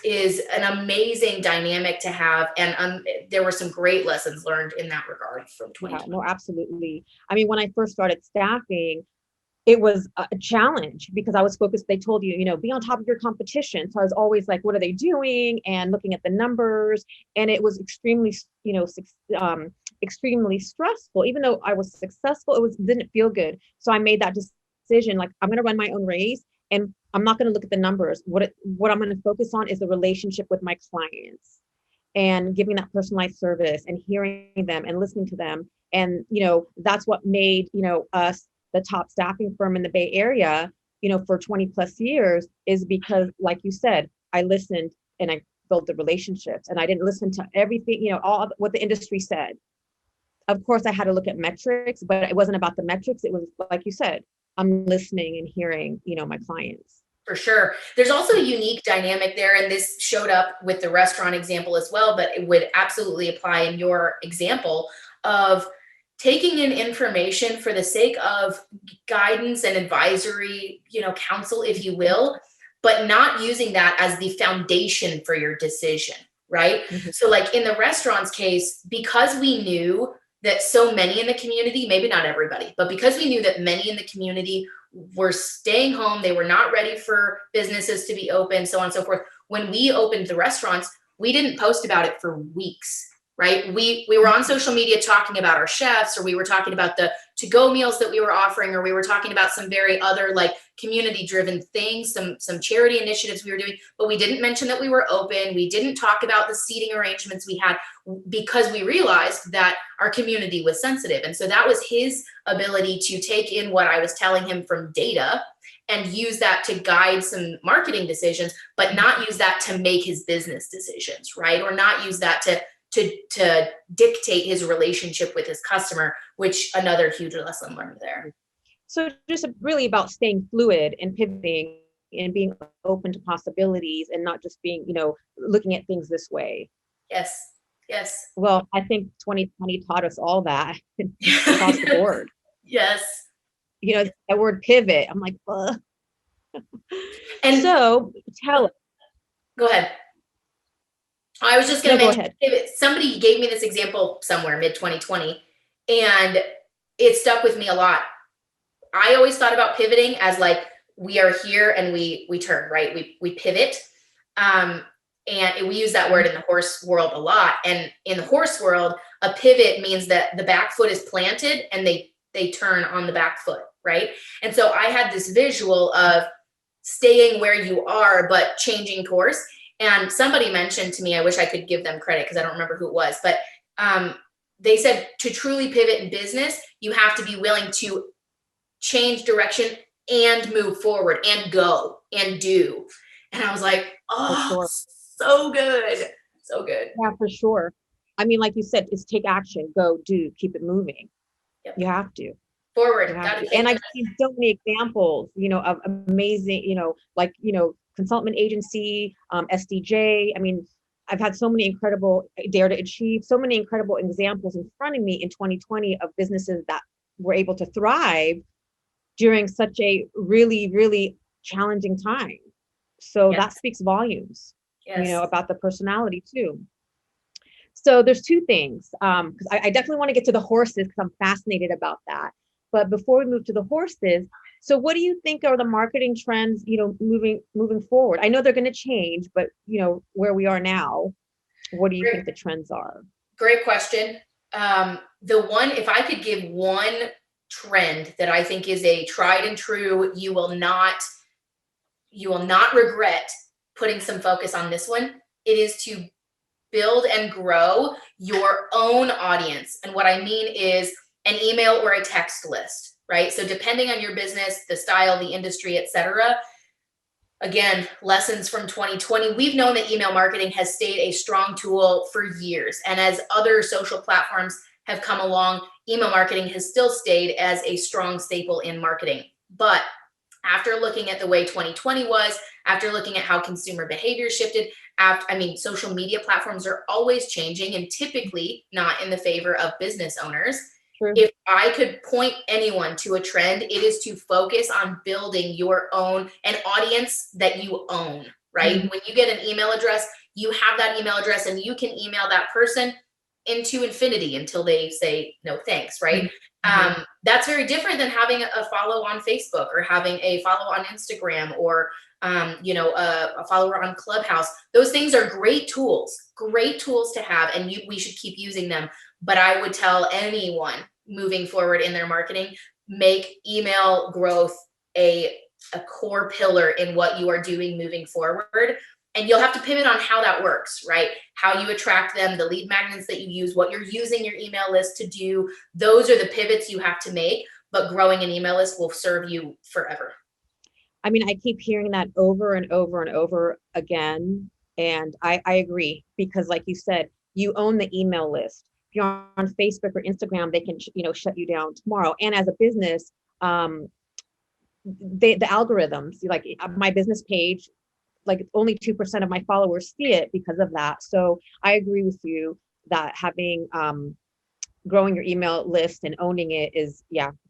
S3: an amazing dynamic to have. And there were some great lessons learned in that regard from 2020.
S2: Yeah, no, absolutely. I mean, when I first started staffing, it was a challenge, because I was focused. They told you, be on top of your competition. So I was always like, what are they doing? And looking at the numbers. And it was extremely, extremely stressful. Even though I was successful, didn't feel good. So I made that decision, like, I'm going to run my own race, and I'm not going to look at the numbers. What I'm going to focus on is the relationship with my clients, and giving that personalized service, and hearing them and listening to them. And, that's what made, us the top staffing firm in the Bay Area, for 20 plus years, is because, like you said, I listened and I built the relationships, and I didn't listen to everything, all what the industry said. Of course, I had to look at metrics, but it wasn't about the metrics. It was, like you said, I'm listening and hearing, my clients.
S3: For sure. There's also a unique dynamic there, and this showed up with the restaurant example as well, but it would absolutely apply in your example of taking in information for the sake of guidance and advisory, counsel, if you will, but not using that as the foundation for your decision, right?
S2: Mm-hmm.
S3: So like in the restaurants case, because we knew that so many in the community, maybe not everybody, but because we knew that many in the community were staying home, they were not ready for businesses to be open, so on and so forth. When we opened the restaurants, we didn't post about it for weeks, right? We were on social media talking about our chefs, or we were talking about the to-go meals that we were offering, or we were talking about some very other like community-driven things, some charity initiatives we were doing, but we didn't mention that we were open. We didn't talk about the seating arrangements we had, because we realized that our community was sensitive. And so that was his ability to take in what I was telling him from data and use that to guide some marketing decisions, but not use that to make his business decisions, right? Or not use that to dictate his relationship with his customer, which another huge lesson learned there.
S2: So just really about staying fluid and pivoting and being open to possibilities, and not just being, looking at things this way.
S3: Yes. Yes.
S2: Well, I think 2020 taught us all that across the board.
S3: Yes.
S2: That word pivot, I'm like, ugh.
S3: And
S2: so tell us.
S3: Go ahead. I was just going to mention, somebody gave me this example somewhere mid 2020, and it stuck with me a lot. I always thought about pivoting as like, we are here and we turn, right? We pivot. And we use that word in the horse world a lot. And in the horse world, a pivot means that the back foot is planted and they turn on the back foot, right? And so I had this visual of staying where you are, but changing course. And somebody mentioned to me, I wish I could give them credit because I don't remember who it was, but they said to truly pivot in business, you have to be willing to change direction and move forward and go and do. And I was like, oh, sure. So good. So good.
S2: Yeah, for sure. I mean, like you said, it's take action, go, do, keep it moving.
S3: Yep.
S2: You have to.
S3: Forward.
S2: And I've seen so many examples, of amazing, ConsultMent Agency, SDJ. I mean, I've had so many incredible Dare to Achieve, so many incredible examples in front of me in 2020 of businesses that were able to thrive during such a really, really challenging time. So that speaks volumes, about the personality too. So there's two things, because I definitely want to get to the horses because I'm fascinated about that. But before we move to the horses, so what do you think are the marketing trends, moving forward? I know they're going to change, but where we are now, what do you think the trends are?
S3: Great question. The one, if I could give one trend that I think is a tried and true, you will not regret putting some focus on this one. It is to build and grow your own audience. And what I mean is an email or a text list, right? So depending on your business, the style, the industry, etc. Again, lessons from 2020. We've known that email marketing has stayed a strong tool for years. And as other social platforms have come along, email marketing has still stayed as a strong staple in marketing. But after looking at the way 2020 was, after looking at how consumer behavior shifted, social media platforms are always changing and typically not in the favor of business owners. True. If I could point anyone to a trend, it is to focus on building your own, an audience that you own, right? Mm-hmm. When you get an email address, you have that email address and you can email that person into infinity until they say no thanks, right? Mm-hmm. That's very different than having a follow on Facebook or having a follow on Instagram or a follower on Clubhouse. Those things are great tools to have, and we should keep using them. But I would tell anyone moving forward in their marketing, make email growth a core pillar in what you are doing moving forward. And you'll have to pivot on how that works, right? How you attract them, the lead magnets that you use, what you're using your email list to do. Those are the pivots you have to make, but growing an email list will serve you forever.
S2: I mean, I keep hearing that over and over and over again. And I agree, because like you said, you own the email list. If you're on Facebook or Instagram, they can, shut you down tomorrow. And as a business, the algorithms, like my business page, like only 2% of my followers see it because of that. So I agree with you that having, growing your email list and owning it is,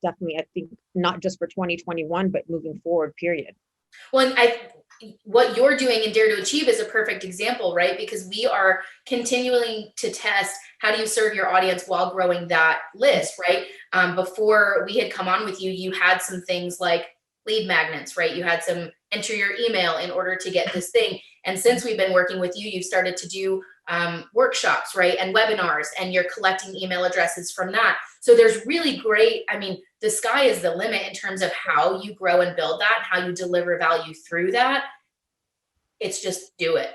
S2: definitely, I think, not just for 2021, but moving forward, period.
S3: Well, what you're doing in Dare to Achieve is a perfect example, right? Because we are continuing to test how do you serve your audience while growing that list, right? Before we had come on with you, you had some things like lead magnets, right? You had some enter your email in order to get this thing. And since we've been working with you, you've started to do workshops, right? And webinars, and you're collecting email addresses from that. So there's really great, I mean, the sky is the limit in terms of how you grow and build that, how you deliver value through that. It's just do it.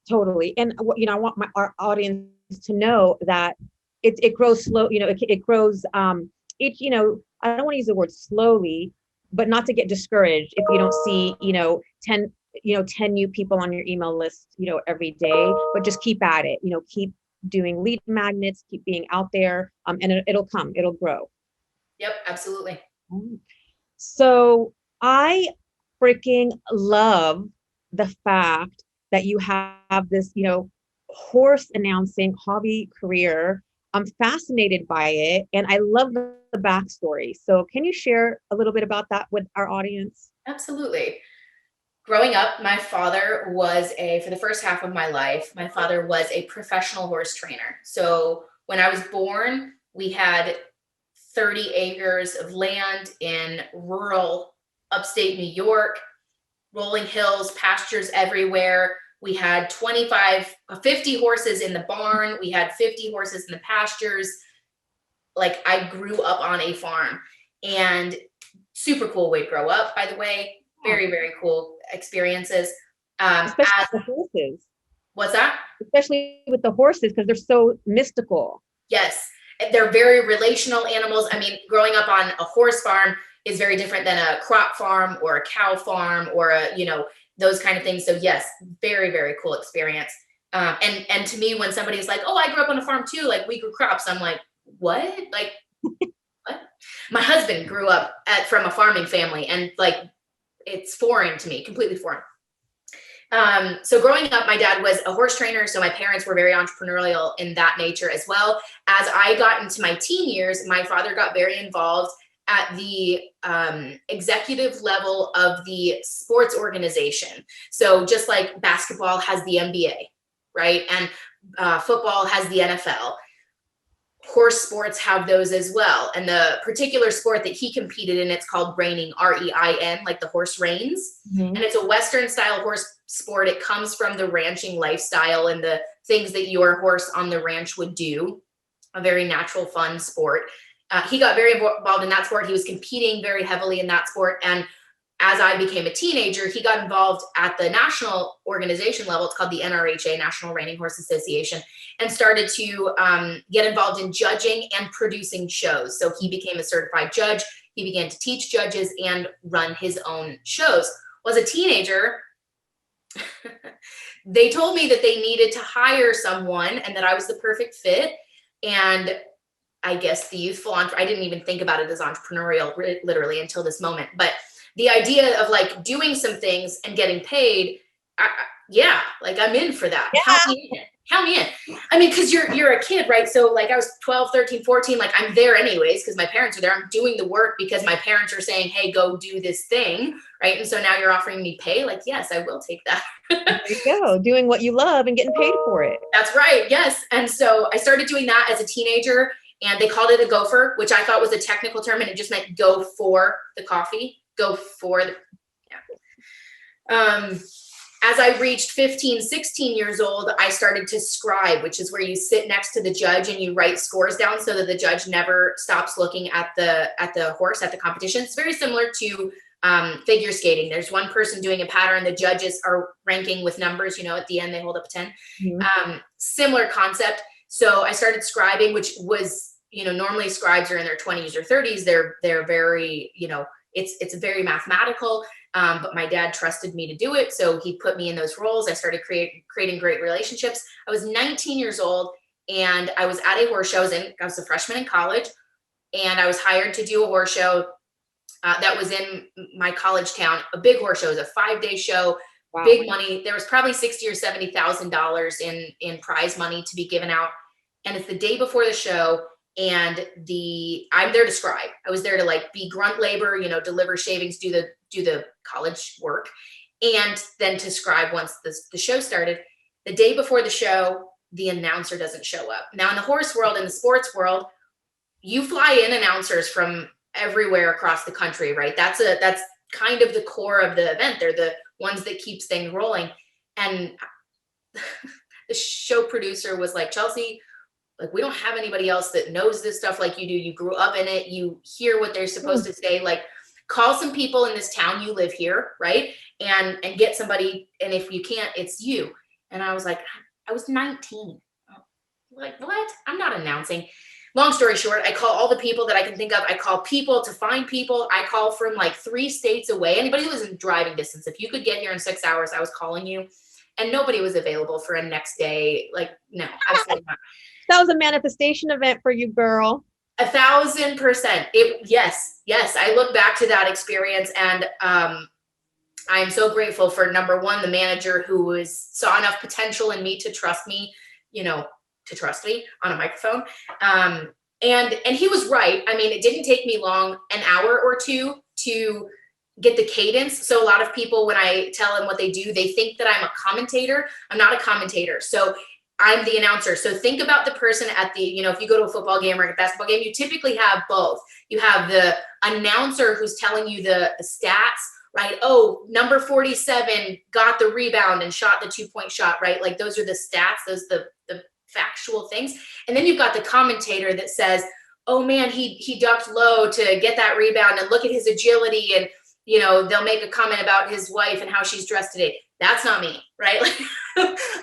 S2: Totally. And I want our audience to know that it grows slow, it grows, I don't want to use the word slowly, but not to get discouraged if you don't see, 10 new people on your email list, every day, but just keep at it, keep doing lead magnets, keep being out there, and it'll come, it'll grow.
S3: Yep, absolutely.
S2: So I freaking love the fact that you have this, horse announcing hobby career. I'm fascinated by it, and I love the backstory. So can you share a little bit about that with our audience?
S3: Absolutely. Growing up, my father was for the first half of my life, my father was a professional horse trainer. So when I was born, we had 30 acres of land in rural upstate New York, rolling hills, pastures everywhere. We had 50 horses in the barn. We had 50 horses in the pastures. Like, I grew up on a farm, and super cool way to grow up, by the way. Very, very cool experiences.
S2: Especially with the horses.
S3: What's that?
S2: Especially with the horses, because they're so mystical.
S3: Yes. They're very relational animals. I mean, growing up on a horse farm is very different than a crop farm or a cow farm or those kind of things. So yes, very, very cool experience. And to me, when somebody's like, oh, I grew up on a farm too, like we grew crops, I'm like, what? Like, what? My husband grew up from a farming family, and like, it's foreign to me, completely foreign. So growing up, my dad was a horse trainer. So my parents were very entrepreneurial in that nature as well. As I got into my teen years, my father got very involved at the executive level of the sports organization. So just like basketball has the NBA, right? And football has the NFL. Horse sports have those as well. And the particular sport that he competed in, it's called reining, R-E-I-N, like the horse reins. Mm-hmm. And it's a Western style horse sport. It comes from the ranching lifestyle and the things that your horse on the ranch would do. A very natural, fun sport. He got very involved in that sport. He was competing very heavily in that sport. And as I became a teenager, he got involved at the national organization level. It's called the NRHA, National Reining Horse Association, and started to get involved in judging and producing shows. So he became a certified judge. He began to teach judges and run his own shows. Well, as a teenager, they told me that they needed to hire someone and that I was the perfect fit. And I guess the youthful I didn't even think about it as entrepreneurial literally until this moment. But the idea of like doing some things and getting paid, like I'm in for that.
S2: Yeah.
S3: Count me in. I mean, because you're a kid, right? So like I was 12, 13, 14, like I'm there anyways because my parents are there. I'm doing the work because my parents are saying, hey, go do this thing, right? And so now you're offering me pay. Like, yes, I will take that.
S2: There you go. Doing what you love and getting paid for it.
S3: That's right. Yes. And so I started doing that as a teenager, and they called it a gopher, which I thought was a technical term, and it just meant go for the coffee. Go for the, yeah. As I reached 15, 16 years old, I started to scribe, which is where you sit next to the judge and you write scores down so that the judge never stops looking at the horse at the competition. It's very similar to figure skating. There's one person doing a pattern. The judges are ranking with numbers, at the end they hold up a 10. Mm-hmm. Similar concept. So I started scribing, which was, normally scribes are in their 20s or 30s. They're very, it's very mathematical. But my dad trusted me to do it. So he put me in those roles. I started creating great relationships. I was 19 years old and I was at a horse show. I was a freshman in college, and I was hired to do a horse show that was in my college town, a big horse show. It was a 5-day show, wow. Big money. There was probably $60,000 or $70,000 in prize money to be given out. And it's the day before the show. And I'm there to scribe. I was there to like be grunt labor, deliver shavings, do the college work. and then to describe once the show started. The day before the show, the announcer doesn't show up. Now in the horse world, in the sports world, you fly in announcers from everywhere across the country, right? That's kind of the core of the event. They're the ones that keeps things rolling. And the show producer was like, Chelsea, like, we don't have anybody else that knows this stuff like you do. You grew up in it. You hear what they're supposed to say. Like, call some people in this town. You live here, right? And get somebody. And if you can't, it's you. And I was like, I was 19. Like, what? I'm not announcing. Long story short, I call all the people that I can think of. I call people to find people. I call from like 3 states away. Anybody who was in driving distance. If you could get here in 6 hours, I was calling you. And nobody was available for a next day. Like, no, absolutely not.
S2: That was a manifestation event for you, girl.
S3: 1,000%. Yes. I look back to that experience, and I am so grateful for, number one, the manager who saw enough potential in me to trust me, on a microphone. And he was right. I mean, it didn't take me long, an hour or two, to get the cadence. So a lot of people, when I tell them what they do, they think that I'm a commentator. I'm not a commentator. So I'm the announcer. So think about the person at the, if you go to a football game or a basketball game, you typically have both. You have the announcer who's telling you the stats, right? Oh, number 47 got the rebound and shot the 2-point shot, right? Like, those are the stats, those the factual things. And then you've got the commentator that says, oh man, he ducked low to get that rebound, and look at his agility. And, they'll make a comment about his wife and how she's dressed today. That's not me, right? Like,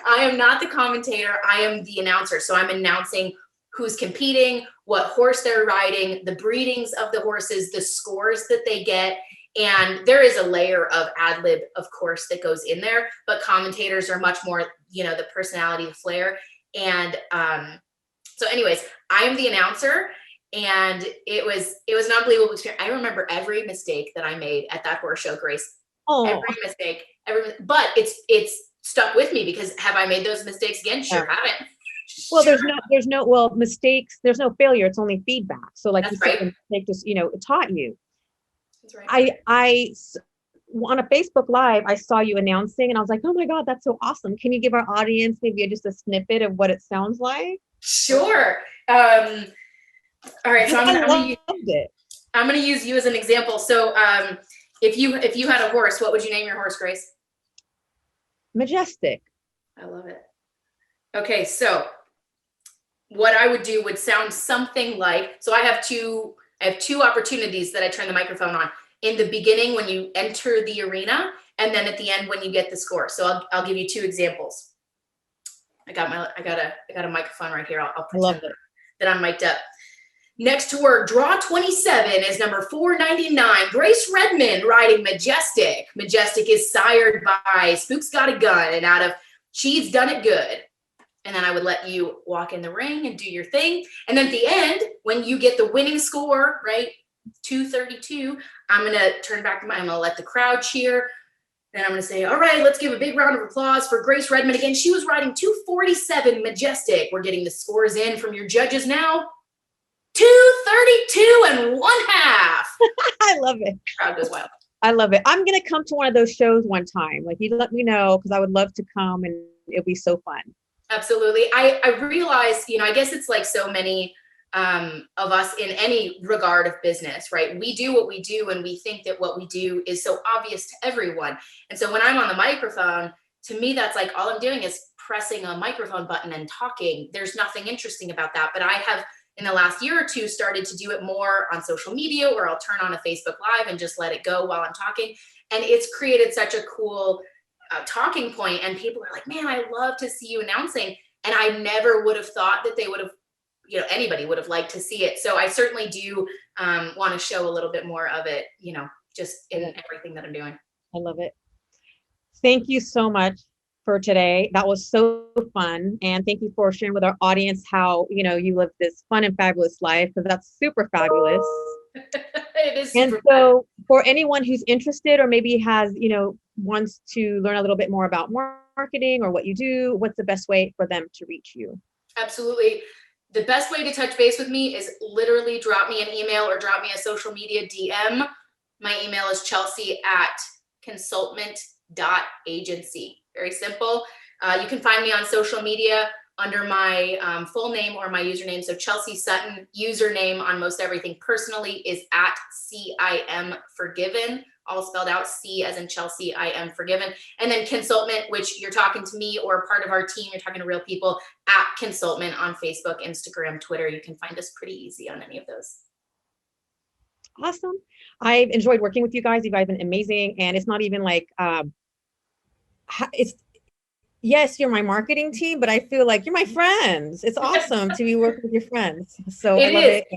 S3: I am not the commentator. I am the announcer. So I'm announcing who's competing, what horse they're riding, the breedings of the horses, the scores that they get. And there is a layer of ad lib, of course, that goes in there, but commentators are much more, the personality, the flair. And so anyways, I am the announcer, and it was an unbelievable experience. I remember every mistake that I made at that horse show, Grace.
S2: Oh,
S3: every mistake, but it's stuck with me, because have I made those mistakes again? Sure haven't.
S2: Well, there's no mistakes. There's no failure. It's only feedback. So like you said, mistake just, it taught you.
S3: That's right.
S2: I on a Facebook Live, I saw you announcing, and I was like, oh my God, that's so awesome. Can you give our audience maybe just a snippet of what it sounds like?
S3: Sure. All right. So I'm going to use you as an example. So if you had a horse, what would you name your horse, Grace?
S2: Majestic.
S3: I love it. Okay. So what I would do would sound something like, so I have two opportunities that I turn the microphone on. In the beginning, when you enter the arena, and then at the end when you get the score. So I'll give you 2 examples. I got a microphone right here. I'll pretend that I'm mic'd up. Next to her, draw 27 is number 499, Grace Redman, riding Majestic. Majestic is sired by Spook's Got a Gun, and out of She's Done It Good. And then I would let you walk in the ring and do your thing. And then at the end, when you get the winning score, right, 232, I'm going to turn back to I'm going to let the crowd cheer. Then I'm going to say, all right, let's give a big round of applause for Grace Redman again. She was riding 247 Majestic. We're getting the scores in from your judges now. 232 1/2.
S2: I love it.
S3: Crowd goes wild.
S2: I love it. I'm going to come to one of those shows one time. Like, you let me know, because I would love to come, and it'll be so fun.
S3: Absolutely. I realize, I guess it's like so many of us in any regard of business, right? We do what we do, and we think that what we do is so obvious to everyone. And so when I'm on the microphone, to me, that's like all I'm doing is pressing a microphone button and talking. There's nothing interesting about that. But I have, in the last year or 2, started to do it more on social media, where I'll turn on a Facebook Live and just let it go while I'm talking. And it's created such a cool talking point. And people are like, man, I love to see you announcing. And I never would have thought that they would have, anybody would have liked to see it. So I certainly do want to show a little bit more of it, just in everything that I'm doing.
S2: I love it. Thank you so much for today. That was so fun. And thank you for sharing with our audience how, you live this fun and fabulous life, because that's super fabulous.
S3: It is super
S2: and so fun. For anyone who's interested, or maybe has, wants to learn a little bit more about marketing or what you do, what's the best way for them to reach you?
S3: Absolutely. The best way to touch base with me is literally drop me an email or drop me a social media DM. My email is Chelsea at ConsultMent.agency. Very simple. You can find me on social media under my full name or my username. So Chelsea Sutton, username on most everything personally is at CIM Forgiven, all spelled out, C as in Chelsea, I am Forgiven. And then ConsultMent, which you're talking to me or part of our team, you're talking to real people, at ConsultMent on Facebook, Instagram, Twitter. You can find us pretty easy on any of those.
S2: Awesome. I've enjoyed working with you guys. You guys have been amazing. And it's not even like, yes, you're my marketing team, but I feel like you're my friends. It's awesome to be working with your friends. So I love it.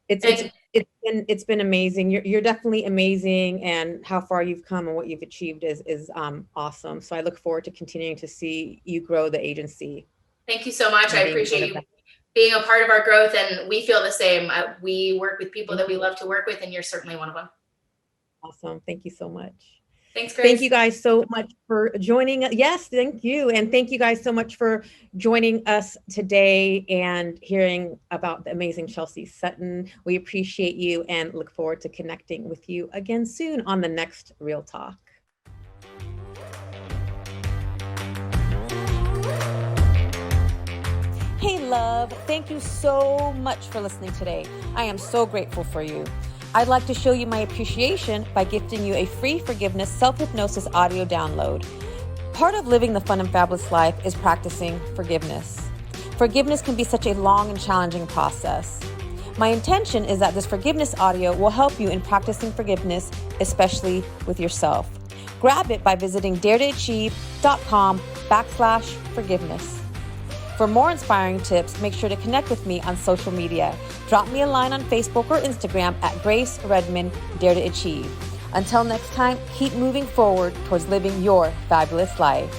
S2: It's been amazing. You're definitely amazing, and how far you've come and what you've achieved is awesome. So I look forward to continuing to see you grow the agency.
S3: Thank you so much. I appreciate you being a part of our growth, and we feel the same. We work with people that we love to work with, and you're certainly one of them.
S2: Awesome. Thank you so much.
S3: Thanks, Grace.
S2: Thank you guys so much for joining. Yes, thank you. And thank you guys so much for joining us today and hearing about the amazing Chelsea Sutton. We appreciate you and look forward to connecting with you again soon on the next Real Talk. Hey, love. Thank you so much for listening today. I am so grateful for you. I'd like to show you my appreciation by gifting you a free forgiveness self-hypnosis audio download. Part of living the fun and fabulous life is practicing forgiveness. Forgiveness can be such a long and challenging process. My intention is that this forgiveness audio will help you in practicing forgiveness, especially with yourself. Grab it by visiting daretoachieve.com/forgiveness. For more inspiring tips, make sure to connect with me on social media. Drop me a line on Facebook or Instagram at Grace Redman Dare to Achieve. Until next time, keep moving forward towards living your fabulous life.